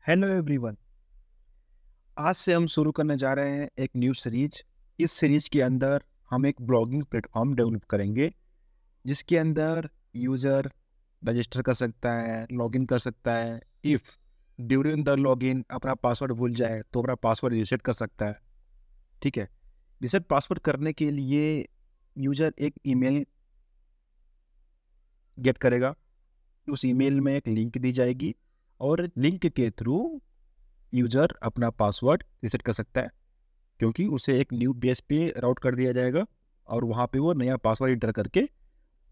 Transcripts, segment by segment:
Hello everyone. आज से हम शुरू करने जा रहे हैं एक न्यू सीरीज। इस सीरीज के अंदर हम एक ब्लॉगिंग प्लेटफॉर्म डेवलप करेंगे जिसके अंदर यूज़र रजिस्टर कर सकता है, लॉगिन कर सकता है। इफ़ ड्यूरिंग द लॉगिन अपना पासवर्ड भूल जाए तो अपना पासवर्ड रीसेट कर सकता है। ठीक है। रीसेट पासवर्ड करने के लिए यूज़र एक ईमेल गेट करेगा। उस ईमेल में एक लिंक दी जाएगी और लिंक के थ्रू यूज़र अपना पासवर्ड रीसेट कर सकता है, क्योंकि उसे एक न्यू पेज पे राउट कर दिया जाएगा और वहाँ पे वो नया पासवर्ड इंटर करके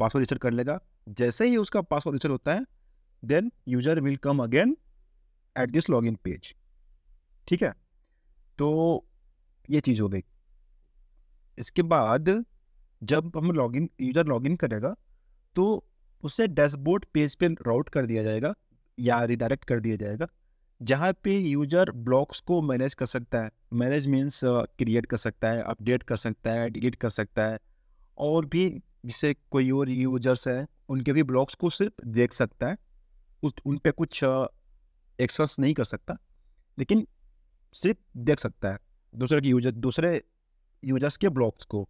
पासवर्ड रीसेट कर लेगा। जैसे ही उसका पासवर्ड रीसेट होता है, then user will come again at this login page. ठीक है, तो ये चीज़ हो गई। इसके बाद जब हम यूज़र लॉगिन करेगा तो उसे डैशबोर्ड पेज पे राउट कर दिया जाएगा या रिडायरेक्ट कर दिया जाएगा, जहाँ पे यूज़र ब्लॉक्स को मैनेज कर सकता है। मैनेज मीन्स क्रिएट कर सकता है, अपडेट कर सकता है, डिलीट कर सकता है, और भी जिससे कोई और यूजर्स है उनके भी ब्लॉक्स को सिर्फ देख सकता है। उन पे कुछ एक्सेस नहीं कर सकता, लेकिन सिर्फ देख सकता है दूसरे यूजर्स के ब्लॉक्स को।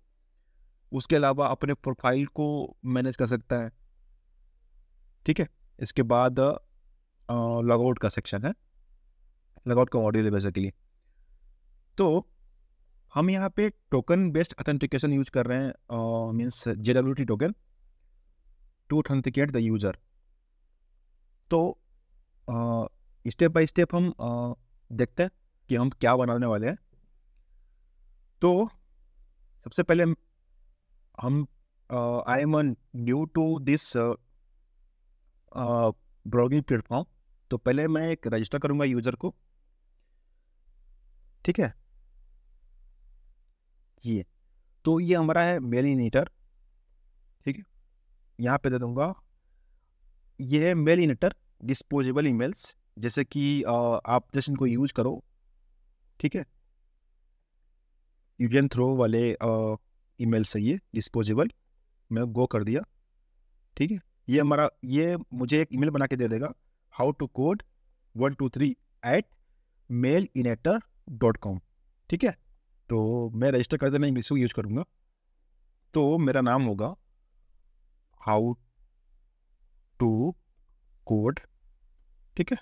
उसके अलावा अपने प्रोफाइल को मैनेज कर सकता है। ठीक है। इसके बाद लॉगआउट का सेक्शन है, लॉगआउट का मॉड्यूल है बेसिकली। तो हम यहाँ पे टोकन बेस्ड ऑथेंटिकेशन यूज कर रहे हैं, means JWT token to authenticate the user. तो स्टेप बाय स्टेप हम देखते हैं कि हम क्या बनाने वाले हैं। तो सबसे पहले हम I am new to this blogging platform, तो पहले मैं एक रजिस्टर करूंगा यूजर को। ठीक है, ये हमारा है मेल इनिटर। ठीक है, यहाँ पे दे दूंगा, ये है मेल इनिटर डिस्पोजेबल ईमेल्स, जैसे कि आप जैसे इनको यूज करो। ठीक है, यूज एंड थ्रो वाले ईमेल्स है ये डिस्पोजेबल। मैं गो कर दिया। ठीक है, ये मुझे एक ईमेल बना के दे देगा, हाउ टू कोड 123@mailinetter.com। ठीक है, तो मैं रजिस्टर कर देना इसको यूज करूँगा। तो मेरा नाम होगा हाउ टू कोड। ठीक है,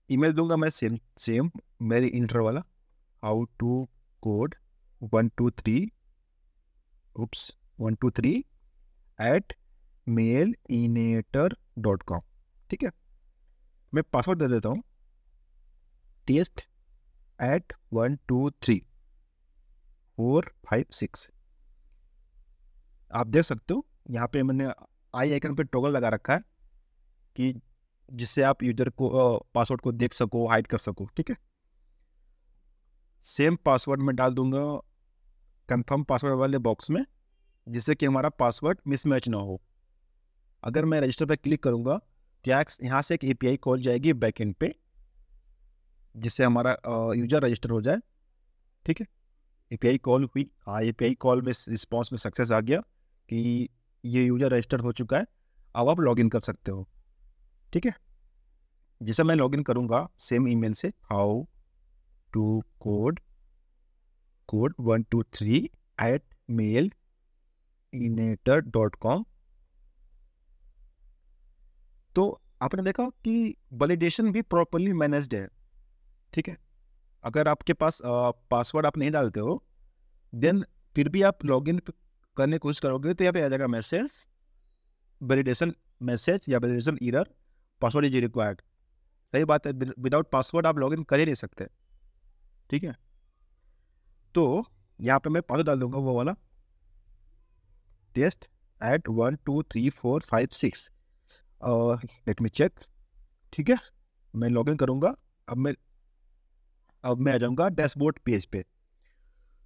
ईमेल दूंगा मैं सेम मेरी इंटर वाला, हाउ टू कोड 123@mailinetter.com। ठीक है, मैं पासवर्ड दे देता हूँ, test@12345 आप देख सकते हो यहाँ पे मैंने आई आइकन पे टॉगल लगा रखा है कि जिससे आप यूजर को पासवर्ड को देख सको, हाइड कर सको। ठीक है, सेम पासवर्ड में डाल दूंगा कंफर्म पासवर्ड वाले बॉक्स में, जिससे कि हमारा पासवर्ड मिसमैच ना हो। अगर मैं रजिस्टर पर क्लिक करूंगा तो यहाँ से एक API कॉल जाएगी बैकएंड पे, जिससे हमारा यूजर रजिस्टर हो जाए। ठीक है, API कॉल हुई, हाँ API कॉल में रिस्पॉन्स में सक्सेस आ गया कि ये यूजर रजिस्टर हो चुका है, अब आप लॉगिन कर सकते हो। ठीक है, जैसे मैं लॉगिन करूंगा सेम ईमेल से, हाउ टू कोड 123@mailinetter.com। तो आपने देखा कि वैलिडेशन भी प्रॉपर्ली मैनेज्ड है। ठीक है, अगर आपके पास पासवर्ड आप नहीं डालते हो, देन फिर भी आप लॉगिन करने की कोशिश करोगे तो यहाँ पे आ जाएगा वैलिडेशन मैसेज या validation error, password is required. सही बात है, विदाउट पासवर्ड आप लॉगिन कर ही नहीं सकते। ठीक है, तो यहाँ पे मैं पासवर्ड डाल दूंगा वो वाला, test@12345 लेट मी चेक। ठीक है, मैं लॉगिन करूंगा। अब मैं आ जाऊंगा डैशबोर्ड पेज पे।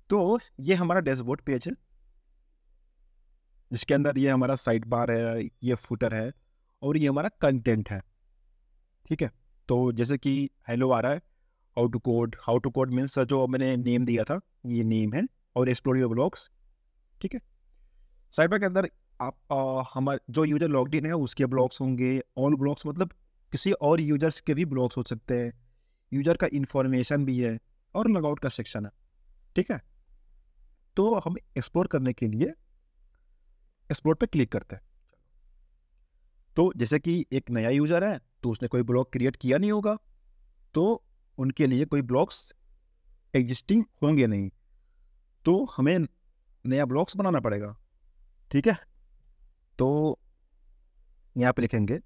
तो ये हमारा डैशबोर्ड पेज है, जिसके अंदर ये हमारा साइड बार है, ये फुटर है, और ये हमारा कंटेंट है। ठीक है, तो जैसे कि हेलो आ रहा है, हाउ टू कोड मीन्स जो मैंने नेम दिया था ये नेम है, और एक्सप्लोर योर ब्लॉग्स। ठीक है, साइड बार के अंदर आप हमारे जो यूजर लॉग्ड इन है उसके ब्लॉग्स होंगे। ऑल ब्लॉग्स मतलब किसी और यूजर्स के भी ब्लॉग्स हो सकते हैं, यूजर का इंफॉर्मेशन भी है और लॉगआउट का सेक्शन है। ठीक है, तो हम एक्सप्लोर करने के लिए एक्सप्लोर पे क्लिक करते हैं। तो जैसे कि एक नया यूजर है तो उसने कोई ब्लॉग क्रिएट किया नहीं होगा, तो उनके लिए कोई ब्लॉग्स एग्जिस्टिंग होंगे नहीं, तो हमें नया ब्लॉग्स बनाना पड़ेगा। ठीक है, तो यहाँ पे लिखेंगे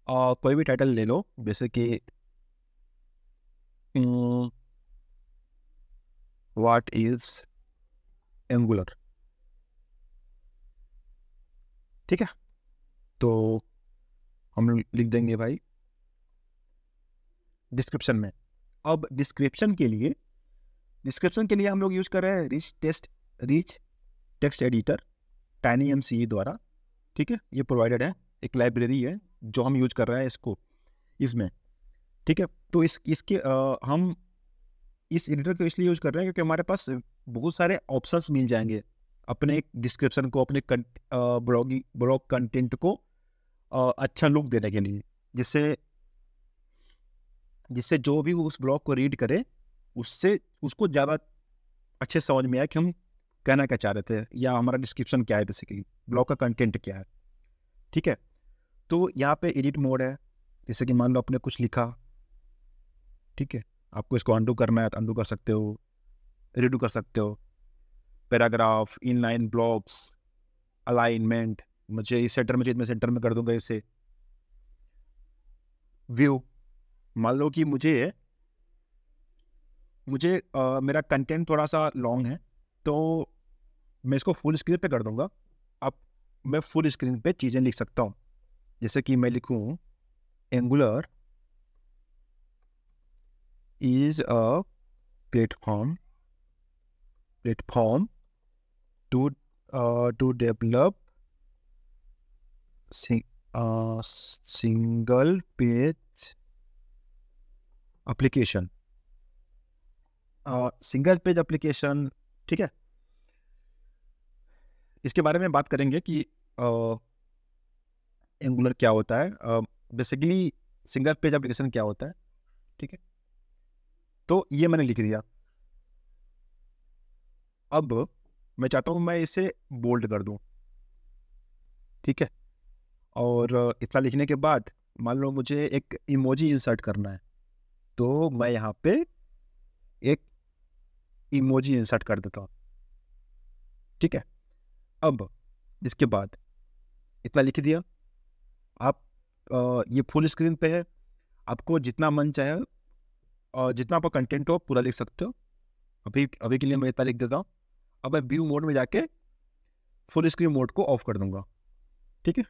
कोई भी टाइटल ले लो, जैसे कि व्हाट इज एंगुलर। ठीक है, तो हम लिख देंगे भाई डिस्क्रिप्शन में। अब डिस्क्रिप्शन के लिए हम लोग यूज कर रहे हैं रिच टेक्स्ट एडिटर TinyMCE द्वारा। ठीक है, ये प्रोवाइडेड है, एक लाइब्रेरी है जो हम यूज कर रहे हैं इसको इसमें। ठीक है, तो इसके हम इस एडिटर को इसलिए यूज कर रहे हैं क्योंकि हमारे पास बहुत सारे ऑप्शंस मिल जाएंगे अपने डिस्क्रिप्शन को, अपने ब्लॉग कंटेंट को अच्छा लुक देने के लिए, जिससे जो भी उस ब्लॉग को रीड करे उसको ज़्यादा अच्छे समझ में आए कि हम कहना क्या चाह रहे थे या हमारा डिस्क्रिप्शन क्या है, बेसिकली ब्लॉग का कंटेंट क्या है। ठीक है, तो यहाँ पे एडिट मोड है, जैसे कि मान लो आपने कुछ लिखा, ठीक है, आपको इसको अंडू करना है तो अंडू कर सकते हो, रीडू कर सकते हो, पैराग्राफ, इनलाइन ब्लॉक्स, अलाइनमेंट, मुझे इस सेंटर में चाहिए, मैं सेंटर में कर दूंगा इसे। व्यू, मान लो कि मुझे मेरा कंटेंट थोड़ा सा लॉन्ग है तो मैं इसको फुल स्क्रीन पे कर दूंगा। अब मैं फुल स्क्रीन पे चीज़ें लिख सकता हूँ, जैसे कि मैं लिखूँ angular is a platform to develop single page application, single page application. ठीक है, इसके बारे में बात करेंगे कि एंगुलर क्या होता है, बेसिकली सिंगल पेज एप्लीकेशन क्या होता है। ठीक है, तो ये मैंने लिख दिया। अब मैं चाहता हूँ मैं इसे बोल्ड कर दूँ। ठीक है, और इतना लिखने के बाद मान लो मुझे एक इमोजी इंसर्ट करना है, तो मैं यहाँ पे एक इमोजी इंसर्ट कर देता हूँ। ठीक है, अब इसके बाद इतना लिख दिया। आप ये फुल स्क्रीन पे है, आपको जितना मन चाहे और जितना आपका कंटेंट हो पूरा लिख सकते हो। अभी के लिए मैं इतना लिख देता हूँ। अब मैं व्यू मोड में जाके फुल स्क्रीन मोड को ऑफ कर दूंगा। ठीक है,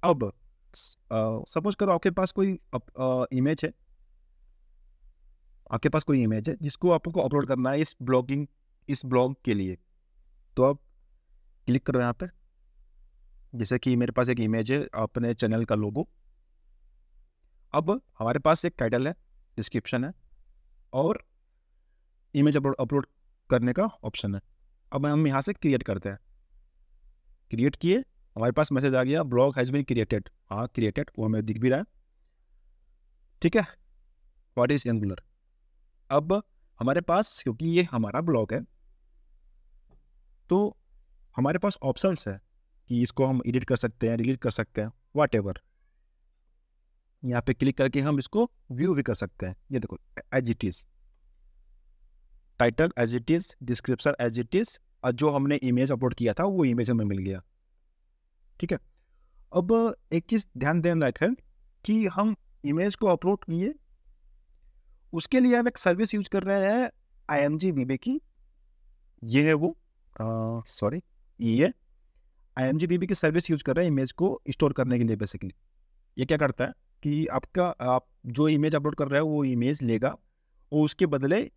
अब सपोज करो आपके पास कोई इमेज है, जिसको आपको अपलोड करना है इस ब्लॉग के लिए। तो आप क्लिक करो यहाँ पे, जैसे कि मेरे पास एक इमेज है अपने चैनल का लोगो। अब हमारे पास एक टाइटल है, डिस्क्रिप्शन है और इमेज अपलोड करने का ऑप्शन है। अब हम यहाँ से क्रिएट करते हैं। क्रिएट किए, हमारे पास मैसेज आ गया ब्लॉग हैज बीन क्रिएटेड। हाँ क्रिएटेड, वो हमें दिख भी रहा है। ठीक है, व्हाट इज एंगुलर। अब हमारे पास, क्योंकि ये हमारा ब्लॉग है, तो हमारे पास ऑप्शंस है कि इसको हम एडिट कर सकते हैं, डिलीट कर सकते हैं, व्हाटएवर। यहाँ पे क्लिक करके हम इसको व्यू भी कर सकते हैं। ये देखो, as it is, title as it is, description as it is, और जो हमने इमेज अपलोड किया था वो इमेज हमें मिल गया। ठीक है, अब एक चीज ध्यान देना लायक है कि हम इमेज को अपलोड किए, उसके लिए हम एक सर्विस यूज कर रहे हैं IMGBB की। ये है वो ये IMGBB की सर्विस यूज कर रहे हैं इमेज को स्टोर करने के लिए। बेसिकली ये क्या करता है कि आप जो इमेज अपलोड कर रहे हो वो इमेज लेगा और उसके बदले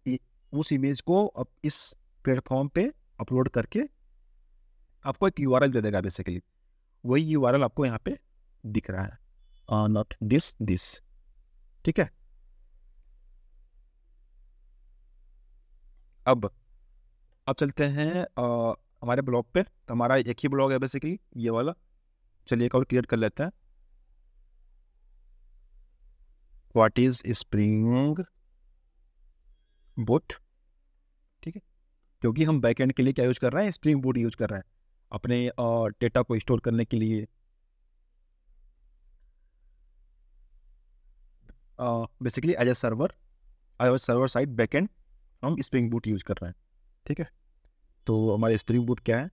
उस इमेज को इस प्लेटफॉर्म पे अपलोड करके आपको एक URL दे देगा। बेसिकली वही URL आपको यहाँ पे दिख रहा है, नॉट दिस। ठीक है, अब चलते हैं हमारे ब्लॉग पे। तो हमारा एक ही ब्लॉग है बेसिकली, ये वाला। चलिए एक और क्रिएट कर लेते हैं। व्हाट इज स्प्रिंग बूट, ठीक है, क्योंकि हम बैकएंड के लिए क्या यूज कर रहे हैं, स्प्रिंग बूट यूज कर रहे हैं अपने डेटा को स्टोर करने के लिए। Basically as a server, server side backend हम स्प्रिंग बूट यूज कर रहे हैं, ठीक है। तो हमारे स्प्रिंग बूट क्या है,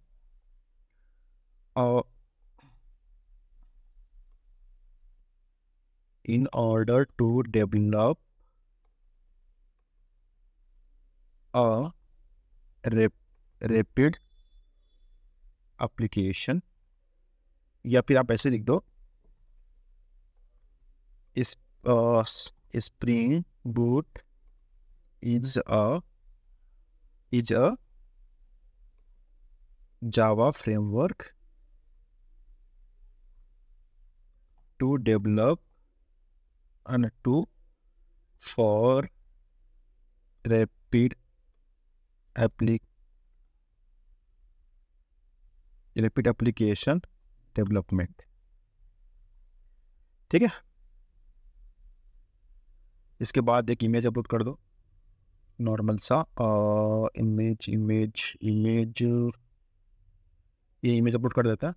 in order to develop a rapid application, या फिर आप ऐसे लिख दो, इस spring boot is a Java framework to develop and for rapid application development, ठीक है। इसके बाद एक इमेज अपलोड कर दो, नॉर्मल सा इमेज ये इमेज अपलोड कर देता है।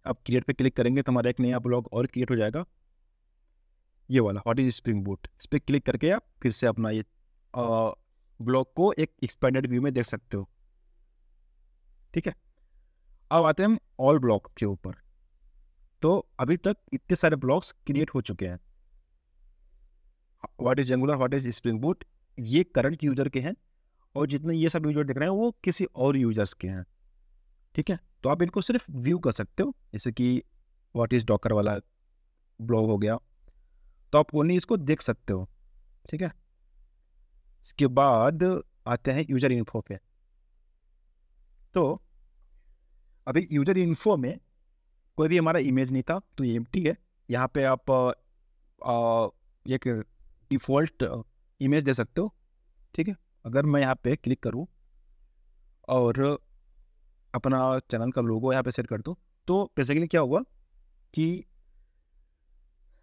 अब क्रिएट पे क्लिक करेंगे तो हमारा एक नया ब्लॉग और क्रिएट हो जाएगा, ये वाला व्हाट इज स्प्रिंग बूट। इस पर क्लिक करके आप फिर से अपना ये ब्लॉग को एक एक्सपेंडेड व्यू में देख सकते हो, ठीक है। अब आते हैं हम ऑल ब्लॉग के ऊपर। तो अभी तक इतने सारे ब्लॉग्स क्रिएट हो चुके हैं। What is angular, what is spring boot, ये करंट यूजर के हैं, और जितने ये सब यूजर दिख रहे हैं वो किसी और यूजर्स के हैं, ठीक है। तो आप इनको सिर्फ व्यू कर सकते हो, जैसे कि व्हाट इज डॉकर वाला ब्लॉग हो गया, तो आप ओनली इसको देख सकते हो, ठीक है। इसके बाद आते हैं यूजर इन्फो पे। तो अभी यूजर इन्फो में कोई भी हमारा इमेज नहीं था, तो ये एम्प्टी है। यहाँ पे आप एक डिफ़ॉल्ट इमेज दे सकते हो, ठीक है। अगर मैं यहाँ पे क्लिक करूँ और अपना चैनल का लोगो यहाँ पे सेट कर दूँ, तो बेसिकली क्या हुआ कि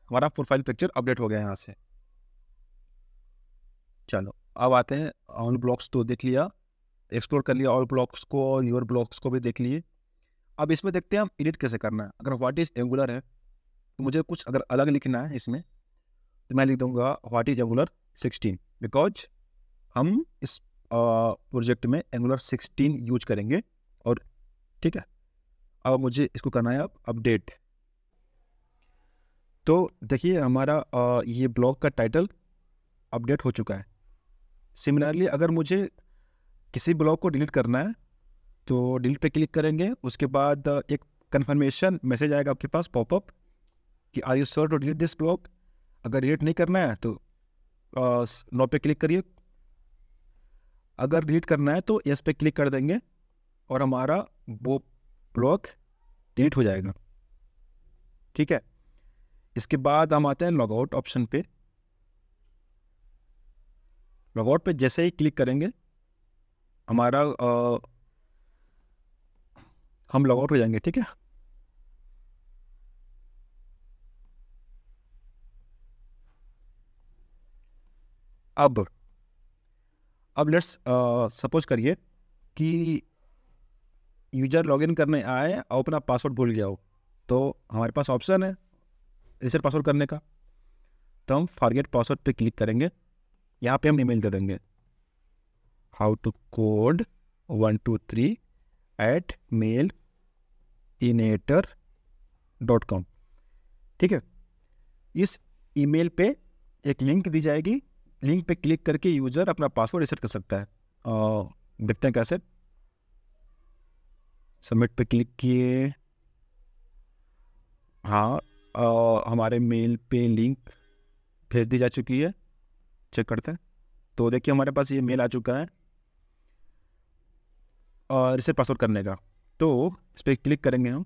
हमारा प्रोफाइल पिक्चर अपडेट हो गया यहाँ से। चलो अब आते हैं ऑल ब्लॉक्स, तो देख लिया, एक्सप्लोर कर लिया ऑल ब्लॉक्स को, और योर ब्लॉक्स को भी देख लिए। अब इसमें देखते हैं हम एडिट कैसे करना है। अगर व्हाट इज एंगुलर है तो मुझे कुछ अगर अलग लिखना है इसमें, तो मैं लिख दूंगा व्हाट इज एंगुलर 16, बिकॉज हम इस प्रोजेक्ट में एंगुलर 16 यूज करेंगे, और ठीक है। अब मुझे इसको करना है अब अपडेट। तो देखिए हमारा ये ब्लॉग का टाइटल अपडेट हो चुका है। सिमिलरली अगर मुझे किसी ब्लॉग को डिलीट करना है तो डिलीट पे क्लिक करेंगे, उसके बाद एक कन्फर्मेशन मैसेज आएगा आपके पास पॉपअप कि are you sure to delete this blog. अगर डिलीट नहीं करना है तो नो पे क्लिक करिए, अगर डिलीट करना है तो यस पे क्लिक कर देंगे और हमारा वो ब्लॉग डिलीट हो जाएगा, ठीक है। इसके बाद हम आते हैं लॉगआउट ऑप्शन पे। लॉगआउट पे जैसे ही क्लिक करेंगे हमारा हम लॉगआउट हो जाएंगे, ठीक है। अब लेट्स सपोज करिए कि यूजर लॉगिन करने आए और अपना पासवर्ड भूल गया हो, तो हमारे पास ऑप्शन है रीसेट पासवर्ड करने का। तो हम फॉरगेट पासवर्ड पे क्लिक करेंगे, यहाँ पे हम ईमेल दे देंगे हाउ टू कोड 123@mailinator.com, ठीक है। इस ईमेल पे एक लिंक दी जाएगी, लिंक पे क्लिक करके यूजर अपना पासवर्ड रीसेट कर सकता है। देखते हैं कैसे। सबमिट पे क्लिक किए, हाँ हमारे मेल पे लिंक भेज दी जा चुकी है, चेक करते हैं। तो देखिए हमारे पास ये मेल आ चुका है और रीसेट पासवर्ड करने का। तो इस पर क्लिक करेंगे हम,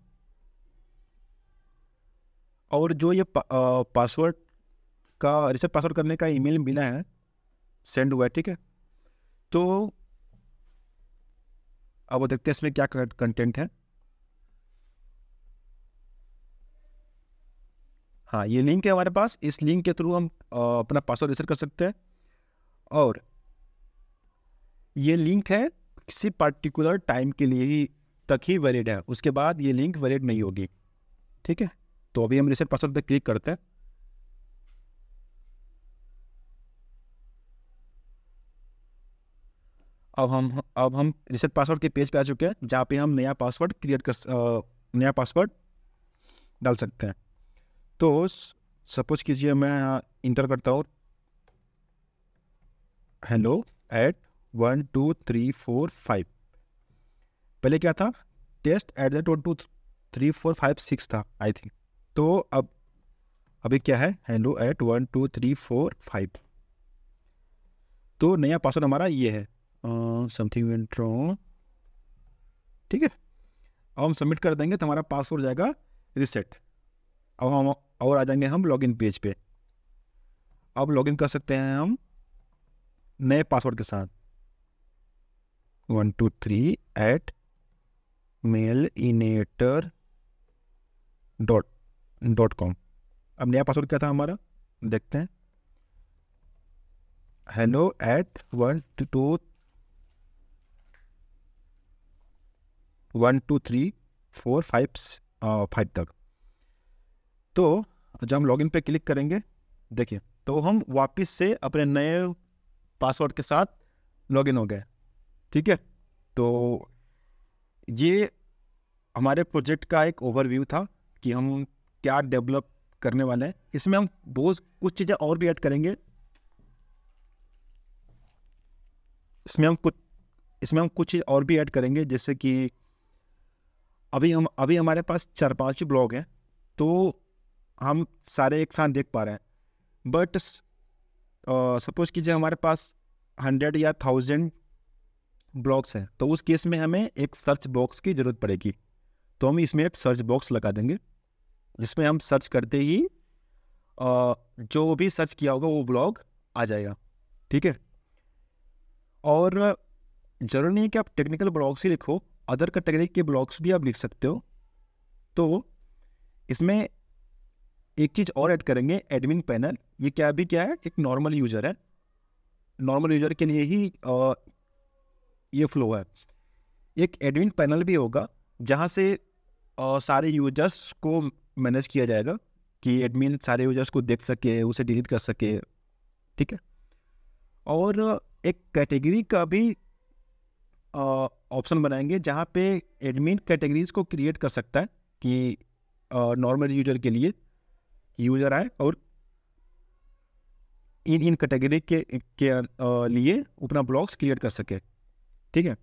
और जो ये पासवर्ड का रीसेट पासवर्ड करने का ईमेल मिला है सेंड हुआ है, ठीक है। तो अब वो देखते हैं इसमें क्या कंटेंट है। हाँ, ये लिंक है हमारे पास, इस लिंक के थ्रू हम अपना पासवर्ड रीसेट कर सकते हैं। और ये लिंक है किसी पर्टिकुलर टाइम के लिए ही तक ही वैलिड है, उसके बाद ये लिंक वैलिड नहीं होगी। ठीक है, तो अभी हम रीसेट पासवर्ड पे क्लिक करते हैं। अब हम रीसेट पासवर्ड के पेज पे आ चुके हैं, जहाँ पे हम नया पासवर्ड नया पासवर्ड डाल सकते हैं। तो सपोज कीजिए मैं इंटर करता हूँ hello@12345। पहले क्या था, test@12345 था आई थिंक। तो अब अभी क्या है, hello@12345। तो नया पासवर्ड हमारा ये है, समथिंग वेंट रॉन्ग। ठीक है, अब हम सबमिट कर देंगे तो हमारा पासवर्ड हो जाएगा रिसेट। अब हम और आ जाएंगे हम लॉगिन पेज पे। अब लॉगिन कर सकते हैं हम नए पासवर्ड के साथ, 123@mailinator.com। अब नया पासवर्ड क्या था हमारा, देखते हैं, hello@12345 तक। तो जब हम लॉगिन पे क्लिक करेंगे, देखिए, तो हम वापस से अपने नए पासवर्ड के साथ लॉगिन हो गए। ठीक है, तो ये हमारे प्रोजेक्ट का एक ओवरव्यू था कि हम क्या डेवलप करने वाले हैं। इसमें हम बहुत कुछ चीज़ें और भी ऐड करेंगे। इसमें हम कुछ चीज़ और भी ऐड करेंगे, जैसे कि अभी हमारे पास 4-5 ब्लॉग हैं, तो हम सारे एक साथ देख पा रहे हैं। बट सपोज कीजिए हमारे पास 100 या 1000 ब्लॉग्स हैं, तो उस केस में हमें एक सर्च बॉक्स की ज़रूरत पड़ेगी। तो हम इसमें एक सर्च बॉक्स लगा देंगे, जिसमें हम सर्च करते ही जो भी सर्च किया होगा वो ब्लॉग आ जाएगा। ठीक है, और ज़रूरी नहीं कि आप टेक्निकल ब्लॉग्स ही लिखो, अदर कैटेगरी के ब्लॉग्स भी आप लिख सकते हो। तो इसमें एक चीज़ और ऐड करेंगे, एडमिन पैनल। ये क्या है, एक नॉर्मल यूज़र है, नॉर्मल यूज़र के लिए ही ये फ्लो है। एक एडमिन पैनल भी होगा, जहाँ से सारे यूजर्स को मैनेज किया जाएगा, कि एडमिन सारे यूजर्स को देख सके, उसे डिलीट कर सके। ठीक है, और एक कैटेगरी का भी ऑप्शन बनाएंगे, जहाँ पे एडमिन कैटेगरीज को क्रिएट कर सकता है कि नॉर्मल यूजर के लिए यूजर आए और इन कैटेगरी के लिए अपना ब्लॉग्स क्रिएट कर सके। ठीक है,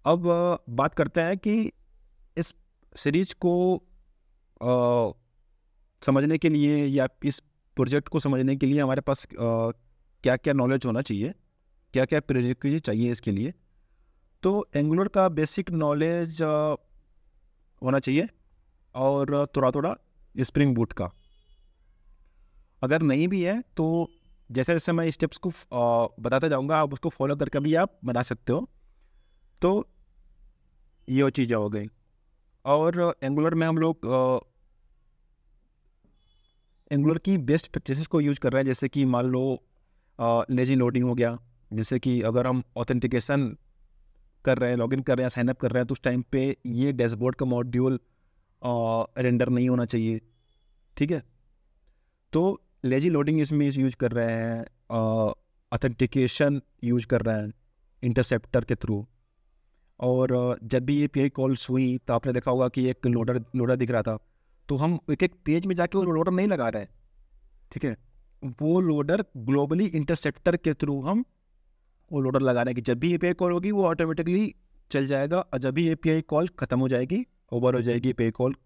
अब बात करते हैं कि इस सीरीज को समझने के लिए या इस प्रोजेक्ट को समझने के लिए हमारे पास क्या क्या नॉलेज होना चाहिए, क्या क्या प्रीरिक्विजिट चाहिए इसके लिए। तो एंगुलर का बेसिक नॉलेज होना चाहिए, और थोड़ा थोड़ा स्प्रिंग बूट का। अगर नहीं भी है तो जैसे जैसे मैं स्टेप्स को बताता जाऊंगा, आप उसको फॉलो करके भी आप बना सकते हो। तो ये चीज़ें हो गई। और एंगुलर में हम लोग एंगुलर की बेस्ट प्रैक्टिसेस को यूज कर रहे हैं, जैसे कि मान लो लेजी लोडिंग हो गया। जैसे कि अगर हम ऑथेंटिकेशन कर रहे हैं, लॉगिन कर रहे हैं, साइनअप कर रहे हैं, तो उस टाइम पे ये डैशबोर्ड का मॉड्यूल रेंडर नहीं होना चाहिए। ठीक है, तो लेजी लोडिंग इसमें यूज कर रहे हैं, ऑथेंटिकेशन यूज कर रहे हैं इंटरसेप्टर के थ्रू। और जब भी ये API कॉल्स हुई तो आपने देखा होगा कि एक लोडर दिख रहा था, तो हम एक एक पेज में जाके वो लोडर नहीं लगा रहे हैं। ठीक है, वो लोडर ग्लोबली इंटरसेप्टर के थ्रू हम वो लोडर लगा रहे हैं कि जब भी API कॉल होगी वो ऑटोमेटिकली चल जाएगा, और जब भी API कॉल ख़त्म हो जाएगी, ओवर हो जाएगी, API कॉल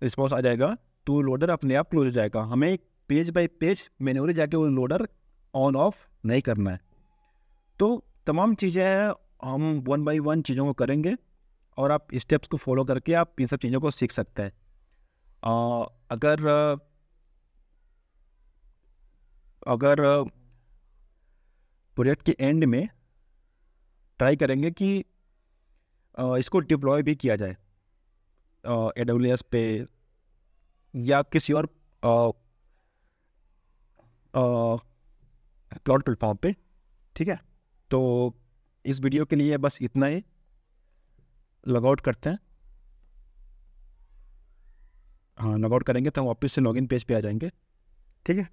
रिस्पॉन्स आ जाएगा, तो लोडर अपने आप क्लोज हो जाएगा। हमें पेज बाय पेज मैन्युअली जाके वो लोडर ऑन ऑफ नहीं करना है। तो तमाम चीज़ें हैं, हम 1 बाय 1 चीज़ों को करेंगे, और आप स्टेप्स को फॉलो करके आप इन सब चीज़ों को सीख सकते हैं। अगर प्रोजेक्ट के एंड में ट्राई करेंगे कि इसको डिप्लॉय भी किया जाए AWS पे या किसी और क्लाउड प्लेटफॉर्म पे। ठीक है, तो इस वीडियो के लिए बस इतना ही। लॉगआउट करते हैं। हाँ, लॉगआउट करेंगे तो हम वापस से लॉगिन पेज पे आ जाएंगे। ठीक है।